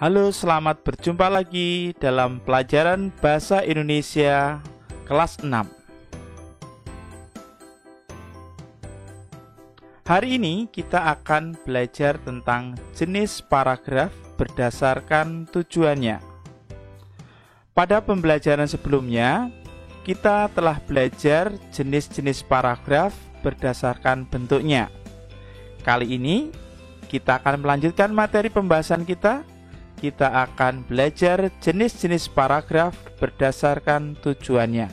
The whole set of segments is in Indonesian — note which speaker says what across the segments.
Speaker 1: Halo, selamat berjumpa lagi dalam pelajaran Bahasa Indonesia kelas 6. Hari ini kita akan belajar tentang jenis paragraf berdasarkan tujuannya. Pada pembelajaran sebelumnya, kita telah belajar jenis-jenis paragraf berdasarkan bentuknya. Kali ini, kita akan melanjutkan materi pembahasan kita. Kita akan belajar jenis-jenis paragraf berdasarkan tujuannya.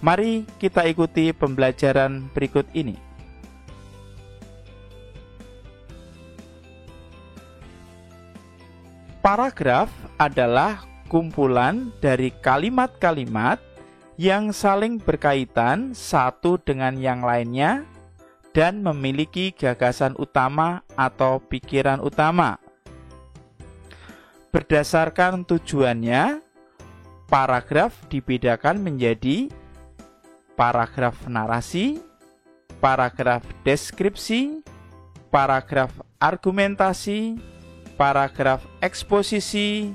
Speaker 1: Mari kita ikuti pembelajaran berikut ini. Paragraf adalah kumpulan dari kalimat-kalimat yang saling berkaitan satu dengan yang lainnya dan memiliki gagasan utama atau pikiran utama. Berdasarkan tujuannya, paragraf dibedakan menjadi paragraf narasi, paragraf deskripsi, paragraf argumentasi, paragraf eksposisi,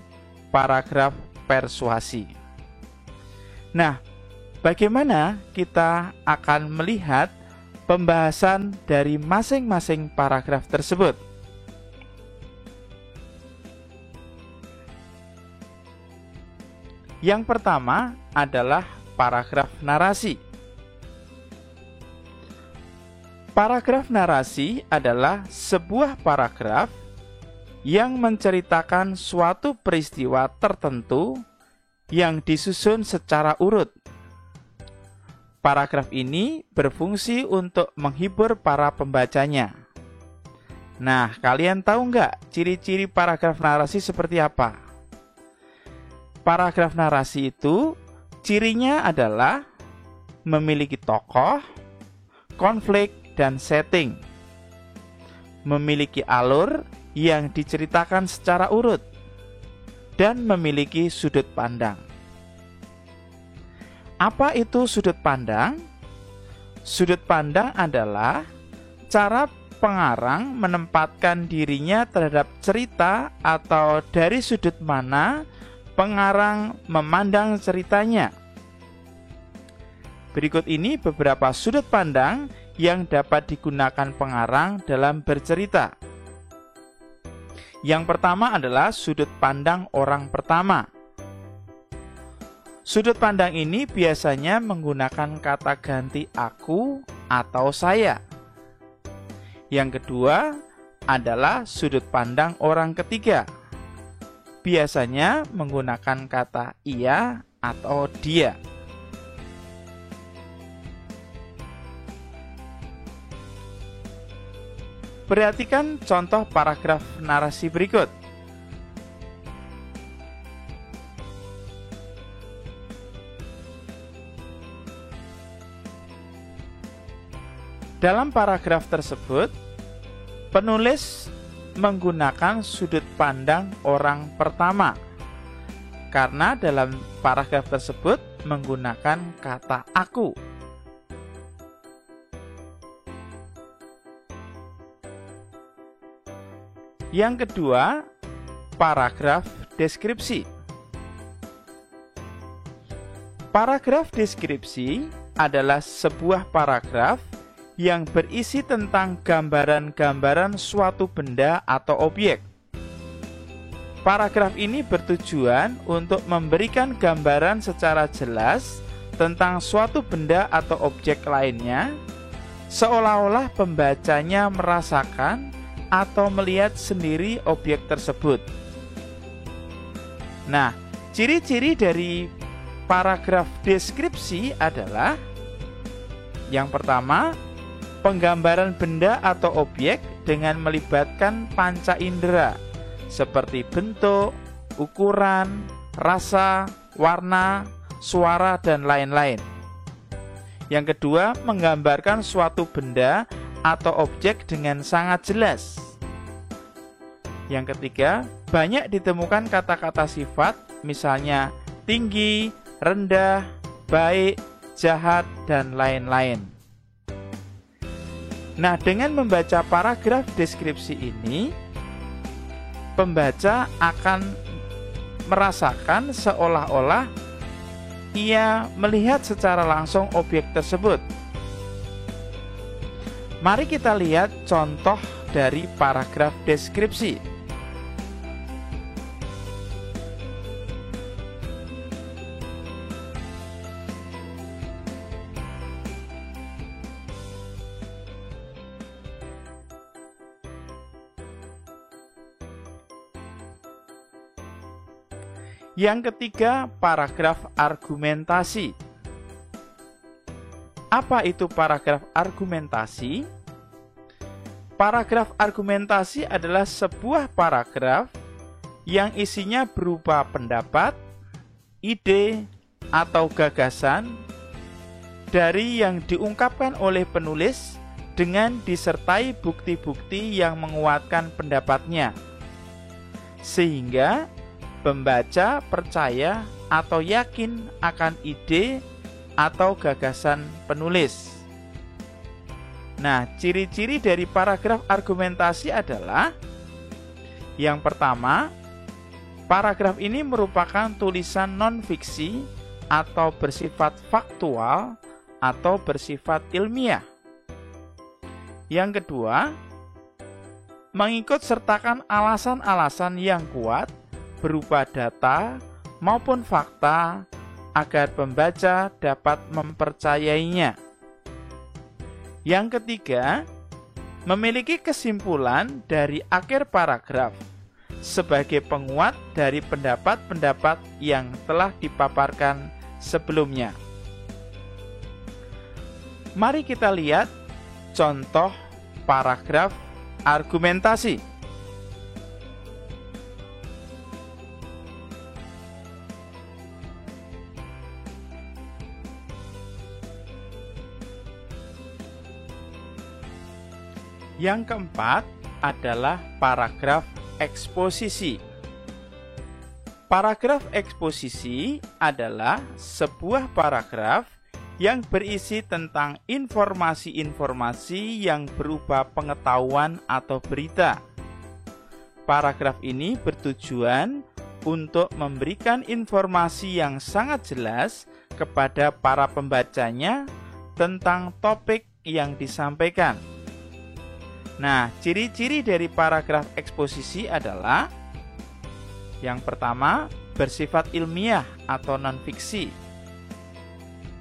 Speaker 1: paragraf persuasi. Nah, bagaimana kita akan melihat pembahasan dari masing-masing paragraf tersebut? Yang pertama adalah paragraf narasi. Paragraf narasi adalah sebuah paragraf yang menceritakan suatu peristiwa tertentu yang disusun secara urut. Paragraf ini berfungsi untuk menghibur para pembacanya. Nah, kalian tahu nggak ciri-ciri paragraf narasi seperti apa? Paragraf narasi itu cirinya adalah memiliki tokoh, konflik, dan setting. Memiliki alur yang diceritakan secara urut dan memiliki sudut pandang. Apa itu sudut pandang? Sudut pandang adalah cara pengarang menempatkan dirinya terhadap cerita atau dari sudut mana pengarang memandang ceritanya. Berikut ini beberapa sudut pandang yang dapat digunakan pengarang dalam bercerita. Yang pertama adalah sudut pandang orang pertama. Sudut pandang ini biasanya menggunakan kata ganti aku atau saya. Yang kedua adalah sudut pandang orang ketiga. Biasanya menggunakan kata ia atau dia. Perhatikan contoh paragraf narasi berikut. Dalam paragraf tersebut, penulis menggunakan sudut pandang orang pertama karena dalam paragraf tersebut menggunakan kata aku. Yang kedua, paragraf deskripsi. Paragraf deskripsi adalah sebuah paragraf yang berisi tentang gambaran-gambaran suatu benda atau objek. Paragraf ini bertujuan untuk memberikan gambaran secara jelas tentang suatu benda atau objek lainnya, seolah-olah pembacanya merasakan atau melihat sendiri objek tersebut. Nah, ciri-ciri dari paragraf deskripsi adalah yang pertama, penggambaran benda atau objek dengan melibatkan panca indera seperti bentuk, ukuran, rasa, warna, suara, dan lain-lain. Yang kedua, menggambarkan suatu benda atau objek dengan sangat jelas. Yang ketiga, banyak ditemukan kata-kata sifat, misalnya tinggi, rendah, baik, jahat, dan lain-lain. Nah, dengan membaca paragraf deskripsi ini, pembaca akan merasakan seolah-olah ia melihat secara langsung objek tersebut. Mari kita lihat contoh dari paragraf deskripsi. Yang ketiga, paragraf argumentasi. Apa itu paragraf argumentasi? Paragraf argumentasi adalah sebuah paragraf yang isinya berupa pendapat, ide, atau gagasan dari yang diungkapkan oleh penulis dengan disertai bukti-bukti yang menguatkan pendapatnya, sehingga pembaca percaya atau yakin akan ide atau gagasan penulis. Nah, ciri-ciri dari paragraf argumentasi adalah: yang pertama, paragraf ini merupakan tulisan non-fiksi atau bersifat faktual atau bersifat ilmiah. Yang kedua, mengikut sertakan alasan-alasan yang kuat berupa data maupun fakta agar pembaca dapat mempercayainya. Yang ketiga, memiliki kesimpulan dari akhir paragraf sebagai penguat dari pendapat-pendapat yang telah dipaparkan sebelumnya. Mari kita lihat contoh paragraf argumentasi. Yang keempat adalah paragraf eksposisi. Paragraf eksposisi adalah sebuah paragraf yang berisi tentang informasi-informasi yang berupa pengetahuan atau berita. Paragraf ini bertujuan untuk memberikan informasi yang sangat jelas kepada para pembacanya tentang topik yang disampaikan. Nah, ciri-ciri dari paragraf eksposisi adalah: yang pertama, bersifat ilmiah atau non-fiksi.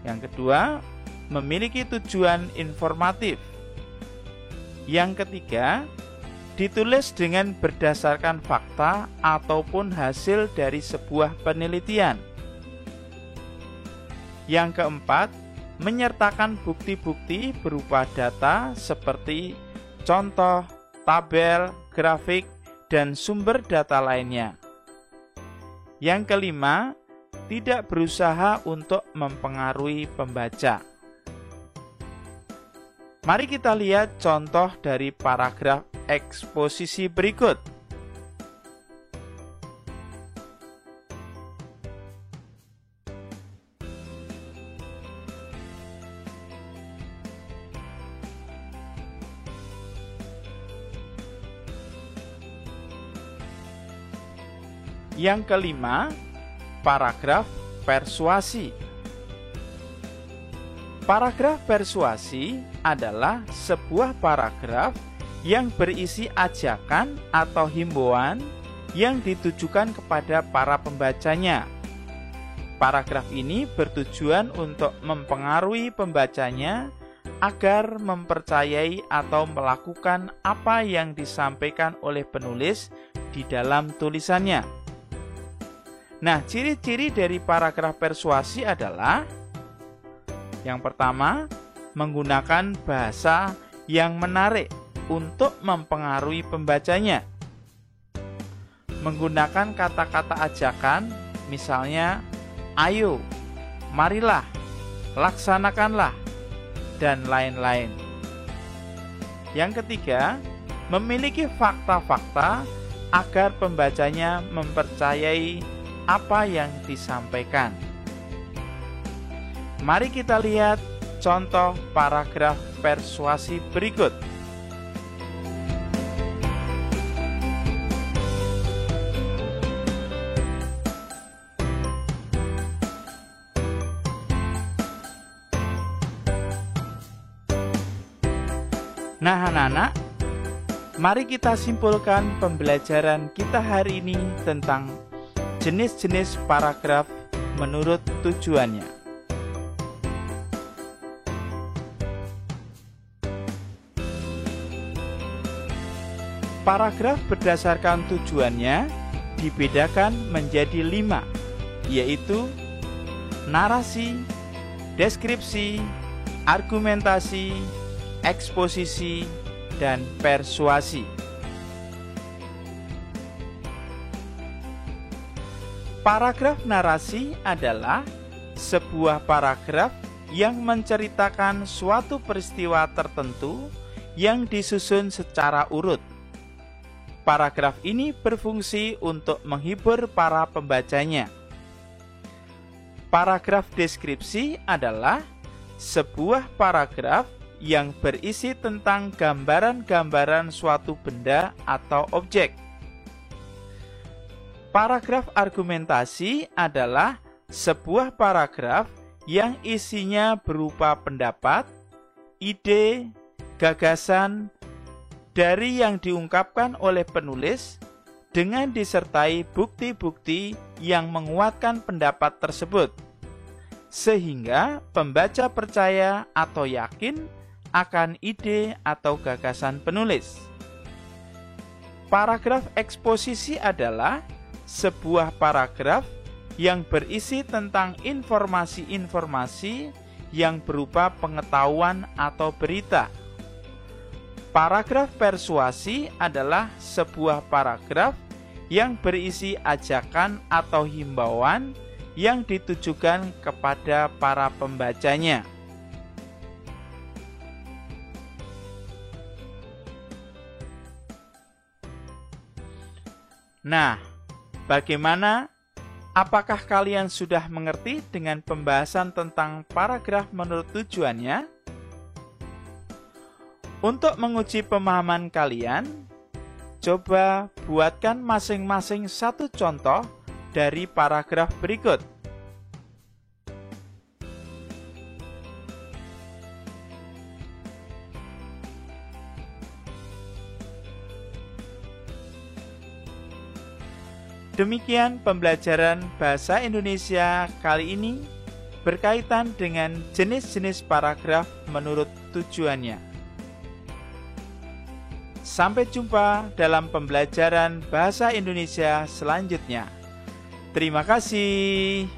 Speaker 1: Yang kedua, memiliki tujuan informatif. Yang ketiga, ditulis dengan berdasarkan fakta ataupun hasil dari sebuah penelitian. Yang keempat, menyertakan bukti-bukti berupa data seperti contoh, tabel, grafik, dan sumber data lainnya. Yang kelima, tidak berusaha untuk mempengaruhi pembaca. Mari kita lihat contoh dari paragraf eksposisi berikut. Yang kelima, paragraf persuasi. Paragraf persuasi adalah sebuah paragraf yang berisi ajakan atau himbauan yang ditujukan kepada para pembacanya. Paragraf ini bertujuan untuk mempengaruhi pembacanya agar mempercayai atau melakukan apa yang disampaikan oleh penulis di dalam tulisannya. Nah, ciri-ciri dari paragraf persuasi adalah: yang pertama, menggunakan bahasa yang menarik untuk mempengaruhi pembacanya. Menggunakan kata-kata ajakan, misalnya ayo, marilah, laksanakanlah, dan lain-lain. Yang ketiga, memiliki fakta-fakta agar pembacanya mempercayai apa yang disampaikan. Mari kita lihat contoh paragraf persuasi berikut. Nah, anak-anak, mari kita simpulkan pembelajaran kita hari ini tentang jenis-jenis paragraf menurut tujuannya. Paragraf berdasarkan tujuannya dibedakan menjadi 5, yaitu narasi, deskripsi, argumentasi, eksposisi, dan persuasi. Paragraf narasi adalah sebuah paragraf yang menceritakan suatu peristiwa tertentu yang disusun secara urut. Paragraf ini berfungsi untuk menghibur para pembacanya. Paragraf deskripsi adalah sebuah paragraf yang berisi tentang gambaran-gambaran suatu benda atau objek. Paragraf argumentasi adalah sebuah paragraf yang isinya berupa pendapat, ide, gagasan dari yang diungkapkan oleh penulis dengan disertai bukti-bukti yang menguatkan pendapat tersebut, sehingga pembaca percaya atau yakin akan ide atau gagasan penulis. Paragraf eksposisi adalah sebuah paragraf yang berisi tentang informasi-informasi yang berupa pengetahuan atau berita. Paragraf persuasi adalah sebuah paragraf yang berisi ajakan atau himbauan yang ditujukan kepada para pembacanya. Nah, bagaimana? Apakah kalian sudah mengerti dengan pembahasan tentang paragraf menurut tujuannya? Untuk menguji pemahaman kalian, coba buatkan masing-masing satu contoh dari paragraf berikut. Demikian pembelajaran bahasa Indonesia kali ini berkaitan dengan jenis-jenis paragraf menurut tujuannya. Sampai jumpa dalam pembelajaran bahasa Indonesia selanjutnya. Terima kasih.